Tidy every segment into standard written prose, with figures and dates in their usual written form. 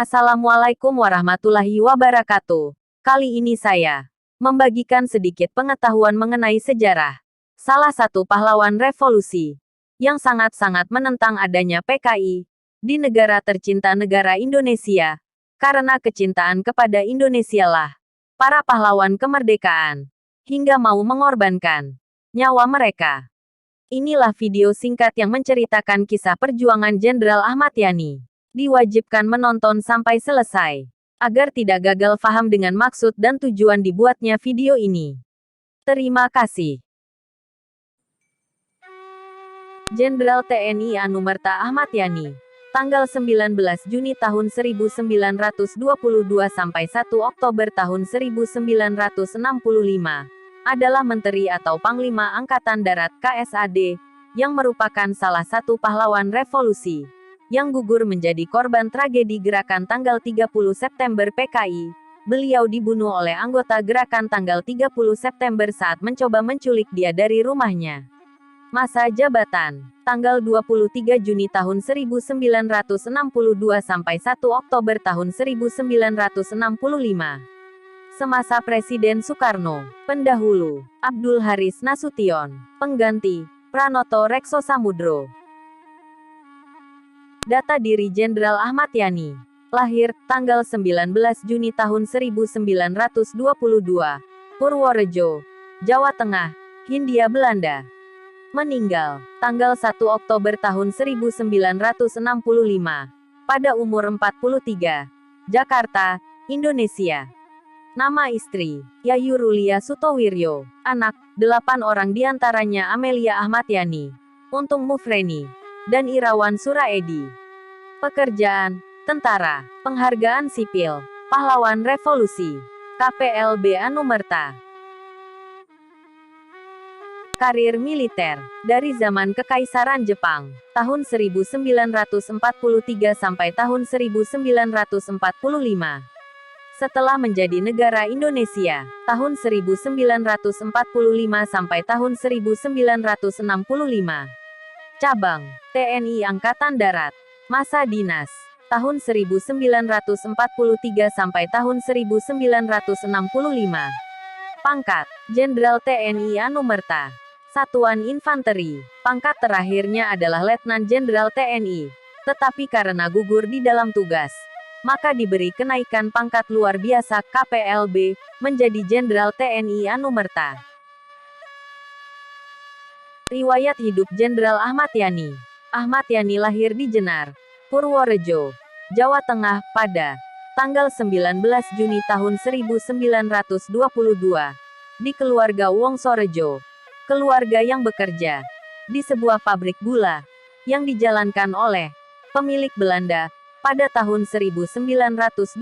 Assalamualaikum warahmatullahi wabarakatuh. Kali ini saya membagikan sedikit pengetahuan mengenai sejarah salah satu pahlawan revolusi yang sangat-sangat menentang adanya PKI di negara tercinta negara Indonesia. Karena kecintaan kepada Indonesia lah para pahlawan kemerdekaan hingga mau mengorbankan nyawa mereka. Inilah video singkat yang menceritakan kisah perjuangan Jenderal Ahmad Yani. Diwajibkan menonton sampai selesai, agar tidak gagal paham dengan maksud dan tujuan dibuatnya video ini. Terima kasih. Jenderal TNI Anumerta Ahmad Yani, tanggal 19 Juni tahun 1922 sampai 1 Oktober tahun 1965, adalah Menteri atau Panglima Angkatan Darat KSAD, yang merupakan salah satu pahlawan revolusi yang gugur menjadi korban tragedi gerakan tanggal 30 September PKI. Beliau dibunuh oleh anggota gerakan tanggal 30 September saat mencoba menculik dia dari rumahnya. Masa jabatan, tanggal 23 Juni tahun 1962 sampai 1 Oktober tahun 1965. Semasa Presiden Soekarno, pendahulu, Abdul Haris Nasution, pengganti, Pranoto Rekso Samudro. Data diri Jenderal Ahmad Yani. Lahir, tanggal 19 Juni tahun 1922, Purworejo, Jawa Tengah, Hindia Belanda. Meninggal, tanggal 1 Oktober tahun 1965, pada umur 43, Jakarta, Indonesia. Nama istri, Yayu Rulia Sutowiryo. Anak, 8 orang diantaranya Amelia Ahmad Yani, Untung Mufreni, dan Irawan Suraedi. Pekerjaan, tentara, penghargaan sipil, pahlawan revolusi, KPLB Anumerta. Karir militer, dari zaman Kekaisaran Jepang, tahun 1943 sampai tahun 1945. Setelah menjadi negara Indonesia, tahun 1945 sampai tahun 1965. Cabang, TNI Angkatan Darat. Masa dinas, tahun 1943 sampai tahun 1965. Pangkat, Jenderal TNI Anumerta. Satuan Infanteri, pangkat terakhirnya adalah Letnan Jenderal TNI. Tetapi karena gugur di dalam tugas, maka diberi kenaikan pangkat luar biasa KPLB, menjadi Jenderal TNI Anumerta. Riwayat hidup Jenderal Ahmad Yani. Ahmad Yani lahir di Jenar, Purworejo, Jawa Tengah, pada tanggal 19 Juni tahun 1922, di keluarga Wongsorejo, keluarga yang bekerja di sebuah pabrik gula, yang dijalankan oleh pemilik Belanda. Pada tahun 1927,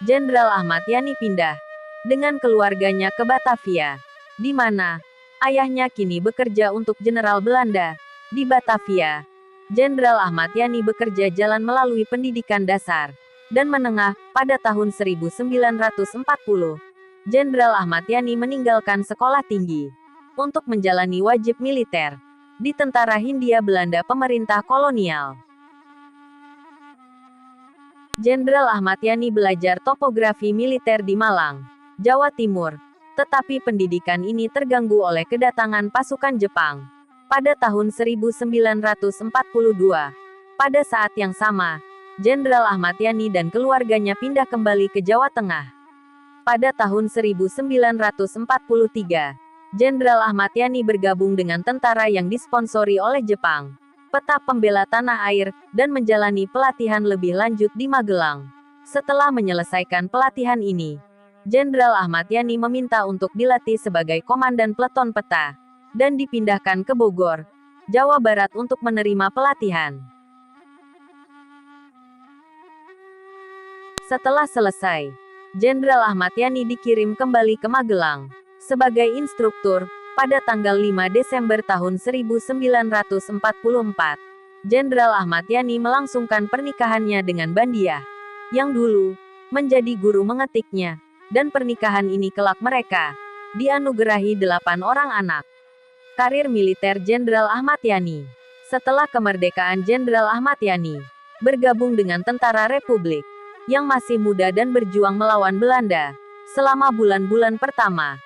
Jenderal Ahmad Yani pindah dengan keluarganya ke Batavia, di mana ayahnya kini bekerja untuk Jenderal Belanda. Di Batavia, Jenderal Ahmad Yani bekerja jalan melalui pendidikan dasar dan menengah. Pada tahun 1940, Jenderal Ahmad Yani meninggalkan sekolah tinggi untuk menjalani wajib militer di Tentara Hindia Belanda pemerintah kolonial. Jenderal Ahmad Yani belajar topografi militer di Malang, Jawa Timur, tetapi pendidikan ini terganggu oleh kedatangan pasukan Jepang pada tahun 1942. Pada saat yang sama, Jenderal Ahmad Yani dan keluarganya pindah kembali ke Jawa Tengah. Pada tahun 1943, Jenderal Ahmad Yani bergabung dengan tentara yang disponsori oleh Jepang, Peta Pembela Tanah Air, dan menjalani pelatihan lebih lanjut di Magelang. Setelah menyelesaikan pelatihan ini, Jenderal Ahmad Yani meminta untuk dilatih sebagai komandan peleton peta, dan dipindahkan ke Bogor, Jawa Barat untuk menerima pelatihan. Setelah selesai, Jenderal Ahmad Yani dikirim kembali ke Magelang sebagai instruktur. Pada tanggal 5 Desember tahun 1944, Jenderal Ahmad Yani melangsungkan pernikahannya dengan Bandiah, yang dulu menjadi guru mengetiknya, dan pernikahan ini kelak mereka dianugerahi 8 orang anak. Karir militer Jenderal Ahmad Yani. Setelah kemerdekaan Jenderal Ahmad Yani bergabung dengan Tentara Republik yang masih muda dan berjuang melawan Belanda selama bulan-bulan pertama.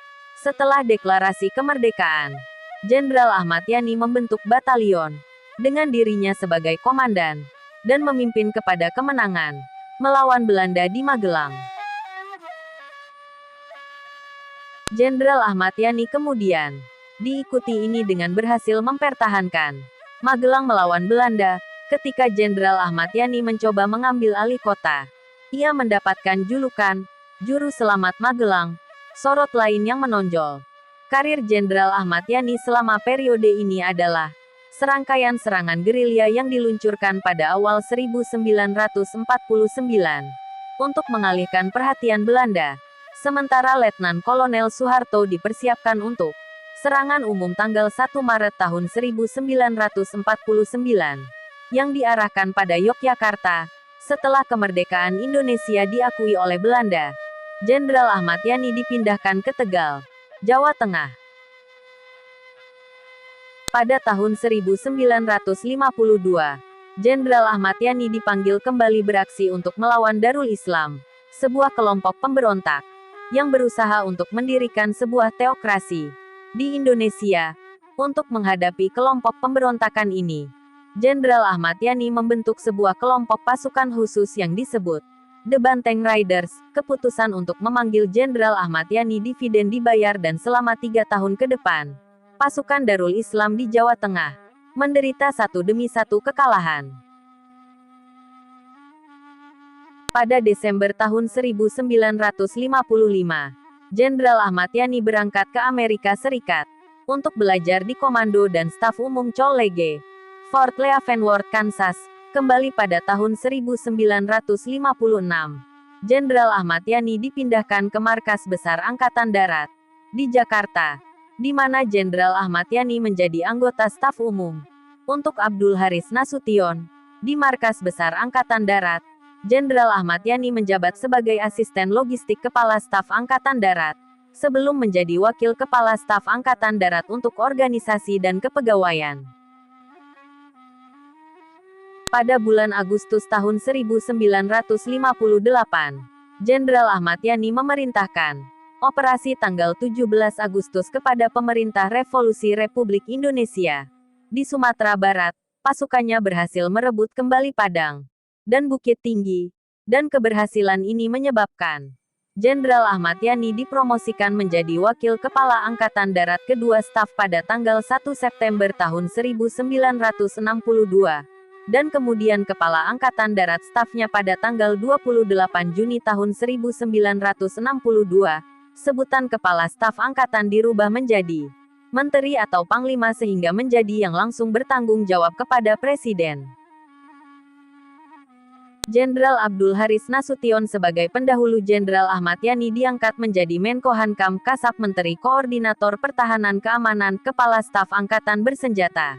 Setelah deklarasi kemerdekaan, Jenderal Ahmad Yani membentuk batalion dengan dirinya sebagai komandan dan memimpin kepada kemenangan melawan Belanda di Magelang. Jenderal Ahmad Yani kemudian diikuti ini dengan berhasil mempertahankan Magelang melawan Belanda. Ketika Jenderal Ahmad Yani mencoba mengambil alih kota, ia mendapatkan julukan Juru Selamat Magelang. Sorot lain yang menonjol karir Jenderal Ahmad Yani selama periode ini adalah serangkaian serangan gerilya yang diluncurkan pada awal 1949 untuk mengalihkan perhatian Belanda. Sementara Letnan Kolonel Soeharto dipersiapkan untuk serangan umum tanggal 1 Maret tahun 1949 yang diarahkan pada Yogyakarta. Setelah kemerdekaan Indonesia diakui oleh Belanda, Jenderal Ahmad Yani dipindahkan ke Tegal, Jawa Tengah. Pada tahun 1952, Jenderal Ahmad Yani dipanggil kembali beraksi untuk melawan Darul Islam, sebuah kelompok pemberontak yang berusaha untuk mendirikan sebuah teokrasi di Indonesia. Untuk menghadapi kelompok pemberontakan ini, Jenderal Ahmad Yani membentuk sebuah kelompok pasukan khusus yang disebut The Banteng Riders. Keputusan untuk memanggil Jenderal Ahmad Yani dividen dibayar dan selama 3 tahun ke depan, pasukan Darul Islam di Jawa Tengah menderita satu demi satu kekalahan. Pada Desember tahun 1955, Jenderal Ahmad Yani berangkat ke Amerika Serikat untuk belajar di Komando dan Staf Umum College, Fort Leavenworth, Kansas. Kembali pada tahun 1956, Jenderal Ahmad Yani dipindahkan ke Markas Besar Angkatan Darat di Jakarta, di mana Jenderal Ahmad Yani menjadi anggota staf umum. Untuk Abdul Haris Nasution, di Markas Besar Angkatan Darat, Jenderal Ahmad Yani menjabat sebagai asisten logistik Kepala Staf Angkatan Darat, sebelum menjadi wakil Kepala Staf Angkatan Darat untuk organisasi dan kepegawaian. Pada bulan Agustus tahun 1958, Jenderal Ahmad Yani memerintahkan Operasi tanggal 17 Agustus kepada Pemerintah Revolusi Republik Indonesia. Di Sumatera Barat, pasukannya berhasil merebut kembali Padang dan Bukit Tinggi, dan keberhasilan ini menyebabkan Jenderal Ahmad Yani dipromosikan menjadi Wakil Kepala Angkatan Darat Kedua Staf pada tanggal 1 September tahun 1962, dan kemudian Kepala Angkatan Darat Stafnya pada tanggal 28 Juni tahun 1962. Sebutan Kepala Staf Angkatan dirubah menjadi Menteri atau Panglima sehingga menjadi yang langsung bertanggung jawab kepada Presiden. Jenderal Abdul Haris Nasution sebagai pendahulu Jenderal Ahmad Yani diangkat menjadi Menko Hankam Kasab, Menteri Koordinator Pertahanan Keamanan, Kepala Staf Angkatan Bersenjata.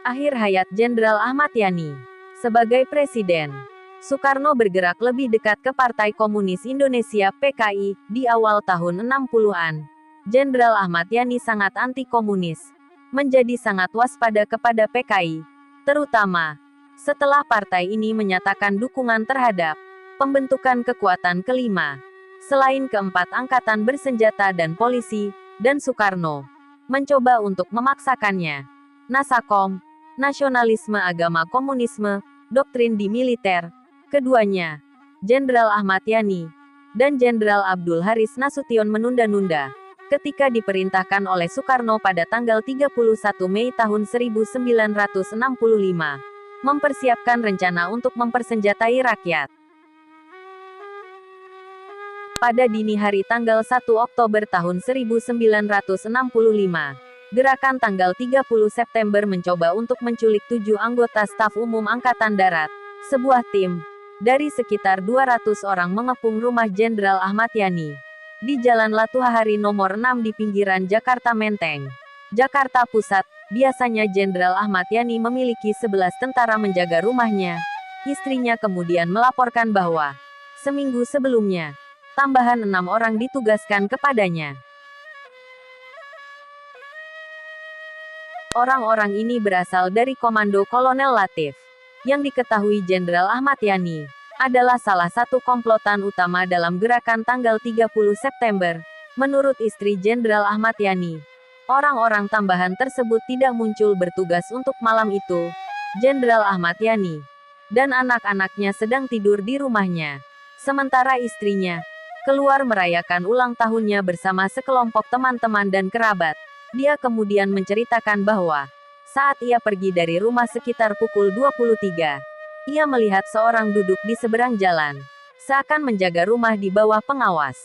Akhir hayat Jenderal Ahmad Yani sebagai Presiden, Soekarno bergerak lebih dekat ke Partai Komunis Indonesia (PKI). Di awal tahun 60-an, Jenderal Ahmad Yani sangat anti-komunis, menjadi sangat waspada kepada PKI, terutama setelah partai ini menyatakan dukungan terhadap pembentukan kekuatan kelima selain keempat angkatan bersenjata dan polisi, dan Soekarno mencoba untuk memaksakannya. Nasakom, nasionalisme agama komunisme, doktrin di militer. Keduanya, Jenderal Ahmad Yani dan Jenderal Abdul Haris Nasution menunda-nunda ketika diperintahkan oleh Soekarno pada tanggal 31 Mei tahun 1965. Mempersiapkan rencana untuk mempersenjatai rakyat. Pada dini hari tanggal 1 Oktober tahun 1965, gerakan tanggal 30 September mencoba untuk menculik 7 anggota staf umum Angkatan Darat. Sebuah tim dari sekitar 200 orang mengepung rumah Jenderal Ahmad Yani di Jalan Latuhahari nomor 6 di pinggiran Jakarta Menteng, Jakarta Pusat. Biasanya Jenderal Ahmad Yani memiliki 11 tentara menjaga rumahnya. Istrinya kemudian melaporkan bahwa seminggu sebelumnya, tambahan 6 orang ditugaskan kepadanya. Orang-orang ini berasal dari Komando Kolonel Latif yang diketahui Jenderal Ahmad Yani, adalah salah satu komplotan utama dalam gerakan tanggal 30 September. Menurut istri Jenderal Ahmad Yani, orang-orang tambahan tersebut tidak muncul bertugas untuk malam itu. Jenderal Ahmad Yani dan anak-anaknya sedang tidur di rumahnya. Sementara istrinya keluar merayakan ulang tahunnya bersama sekelompok teman-teman dan kerabat. Dia kemudian menceritakan bahwa saat ia pergi dari rumah sekitar pukul 23, ia melihat seorang duduk di seberang jalan, seakan menjaga rumah di bawah pengawas.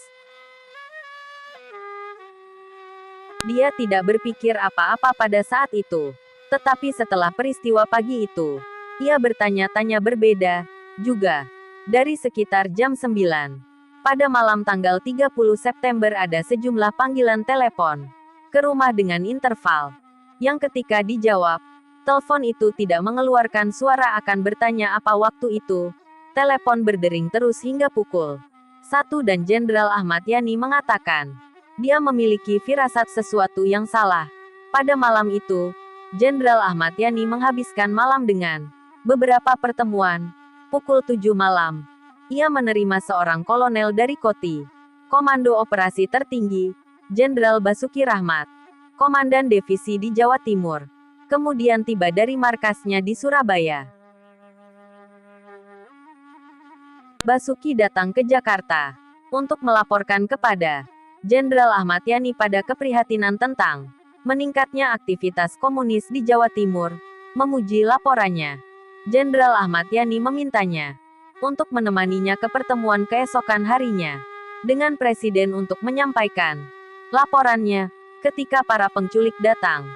Dia tidak berpikir apa-apa pada saat itu. Tetapi setelah peristiwa pagi itu, ia bertanya-tanya berbeda, juga. Dari sekitar jam 9. Pada malam tanggal 30 September ada sejumlah panggilan telepon ke rumah dengan interval, yang ketika dijawab, telepon itu tidak mengeluarkan suara akan bertanya apa waktu itu. Telepon berdering terus hingga pukul 1 dan Jenderal Ahmad Yani mengatakan, dia memiliki firasat sesuatu yang salah. Pada malam itu, Jenderal Ahmad Yani menghabiskan malam dengan beberapa pertemuan. Pukul 7 malam, ia menerima seorang kolonel dari Koti Komando Operasi Tertinggi, Jenderal Basuki Rahmat, Komandan Divisi di Jawa Timur. Kemudian tiba dari markasnya di Surabaya. Basuki datang ke Jakarta untuk melaporkan kepada Jenderal Ahmad Yani pada keprihatinan tentang meningkatnya aktivitas komunis di Jawa Timur. Memuji laporannya, Jenderal Ahmad Yani memintanya untuk menemaninya ke pertemuan keesokan harinya dengan Presiden untuk menyampaikan laporannya. Ketika para penculik datang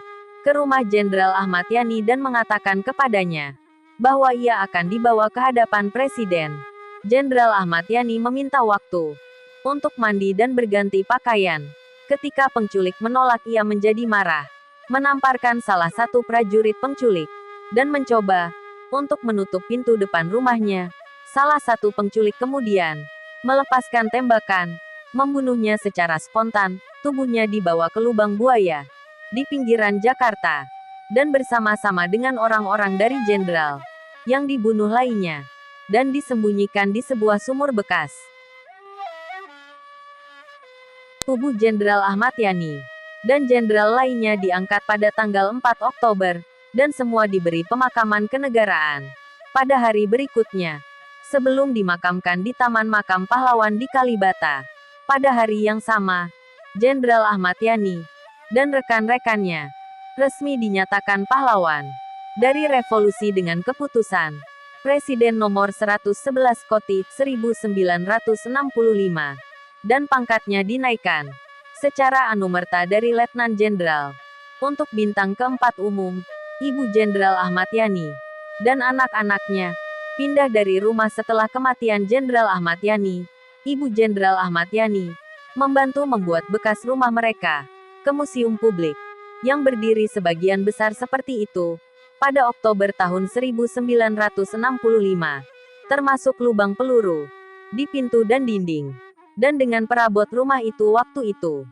ke rumah Jenderal Ahmad Yani dan mengatakan kepadanya bahwa ia akan dibawa ke hadapan Presiden, Jenderal Ahmad Yani meminta waktu untuk mandi dan berganti pakaian. Ketika penculik menolak, ia menjadi marah, menamparkan salah satu prajurit penculik, dan mencoba untuk menutup pintu depan rumahnya. Salah satu penculik kemudian melepaskan tembakan, membunuhnya secara spontan. Tubuhnya dibawa ke lubang buaya di pinggiran Jakarta, dan bersama-sama dengan orang-orang dari jenderal yang dibunuh lainnya, dan disembunyikan di sebuah sumur bekas. Tubuh Jenderal Ahmad Yani dan jenderal lainnya diangkat pada tanggal 4 Oktober, dan semua diberi pemakaman kenegaraan pada hari berikutnya, sebelum dimakamkan di Taman Makam Pahlawan di Kalibata. Pada hari yang sama, Jenderal Ahmad Yani dan rekan-rekannya resmi dinyatakan pahlawan dari revolusi dengan keputusan Presiden nomor 111 Koti 1965, dan pangkatnya dinaikkan secara anumerta dari Letnan Jenderal untuk bintang keempat umum. Ibu Jenderal Ahmad Yani dan anak-anaknya pindah dari rumah setelah kematian Jenderal Ahmad Yani. Ibu Jenderal Ahmad Yani membantu membuat bekas rumah mereka ke museum publik, yang berdiri sebagian besar seperti itu, pada Oktober tahun 1965, termasuk lubang peluru di pintu dan dinding, dan dengan perabot rumah itu waktu itu.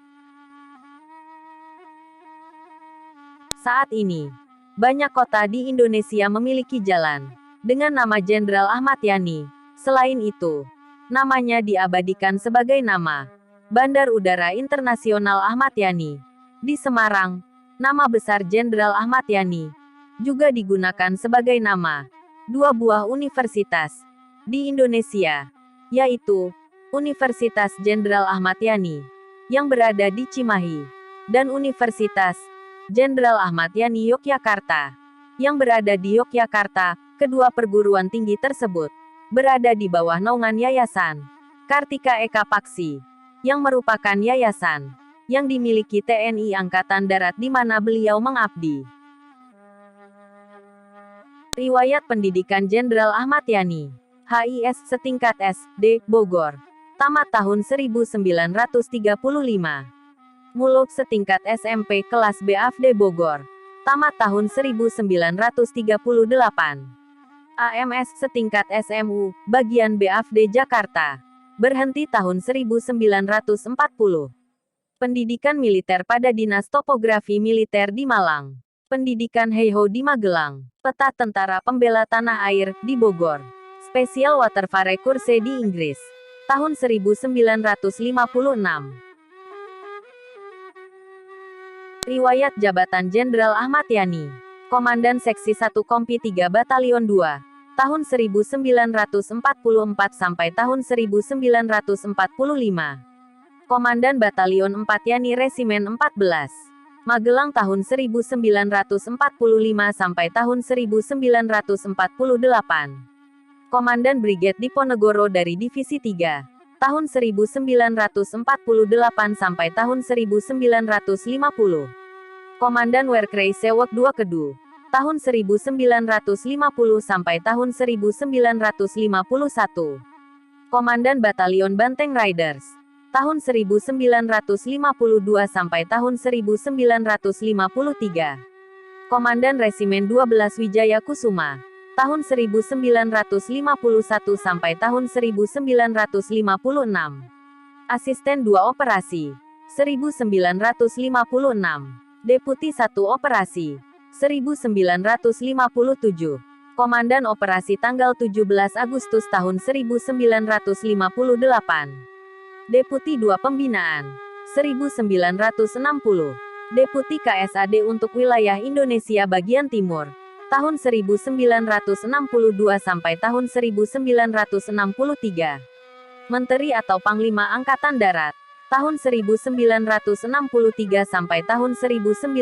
Saat ini, banyak kota di Indonesia memiliki jalan dengan nama Jenderal Ahmad Yani. Selain itu, namanya diabadikan sebagai nama Bandar Udara Internasional Ahmad Yani. Di Semarang, nama besar Jenderal Ahmad Yani juga digunakan sebagai nama dua buah universitas di Indonesia, yaitu Universitas Jenderal Ahmad Yani yang berada di Cimahi, dan Universitas Jenderal Ahmad Yani Yogyakarta yang berada di Yogyakarta. Kedua perguruan tinggi tersebut berada di bawah naungan Yayasan Kartika Eka Paksi, yang merupakan yayasan yang dimiliki TNI Angkatan Darat di mana beliau mengabdi. Riwayat pendidikan Jenderal Ahmad Yani. HIS setingkat SD, Bogor. Tamat tahun 1935. Muluk setingkat SMP kelas B AFD Bogor. Tamat tahun 1938. AMS setingkat SMU, bagian B AFD Jakarta. Berhenti tahun 1940. Pendidikan militer pada Dinas Topografi Militer di Malang. Pendidikan Heiho di Magelang. Peta Tentara Pembela Tanah Air di Bogor. Special Waterfare Course di Inggris. Tahun 1956. Riwayat Jabatan Jenderal Ahmad Yani. Komandan Seksi 1 Kompi 3 Batalion 2. Tahun 1944 sampai tahun 1945. Komandan Batalion 4 Yani Resimen 14. Magelang tahun 1945 sampai tahun 1948. Komandan Brigade Diponegoro dari Divisi 3. Tahun 1948 sampai tahun 1950. Komandan Werkrei Sewok 2 Kedu. Tahun 1950 sampai tahun 1951. Komandan Batalion Banteng Riders. Tahun 1952 sampai tahun 1953. Komandan Resimen 12 Wijaya Kusuma. Tahun 1951 sampai tahun 1956. Asisten 2 Operasi. 1956. Deputi 1 Operasi. 1957. Komandan Operasi tanggal 17 Agustus tahun 1958. Deputi 2 Pembinaan. 1960. Deputi KSAD untuk wilayah Indonesia bagian timur. Tahun 1962 sampai tahun 1963. Menteri atau Panglima Angkatan Darat. Tahun 1963 sampai tahun 1965.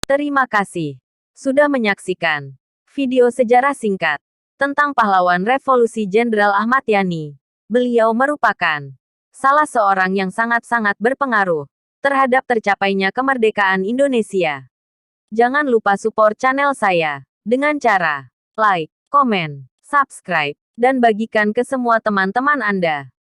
Terima kasih sudah menyaksikan video sejarah singkat tentang pahlawan revolusi Jenderal Ahmad Yani. Beliau merupakan salah seorang yang sangat-sangat berpengaruh terhadap tercapainya kemerdekaan Indonesia. Jangan lupa support channel saya dengan cara like, komen, subscribe, dan bagikan ke semua teman-teman Anda.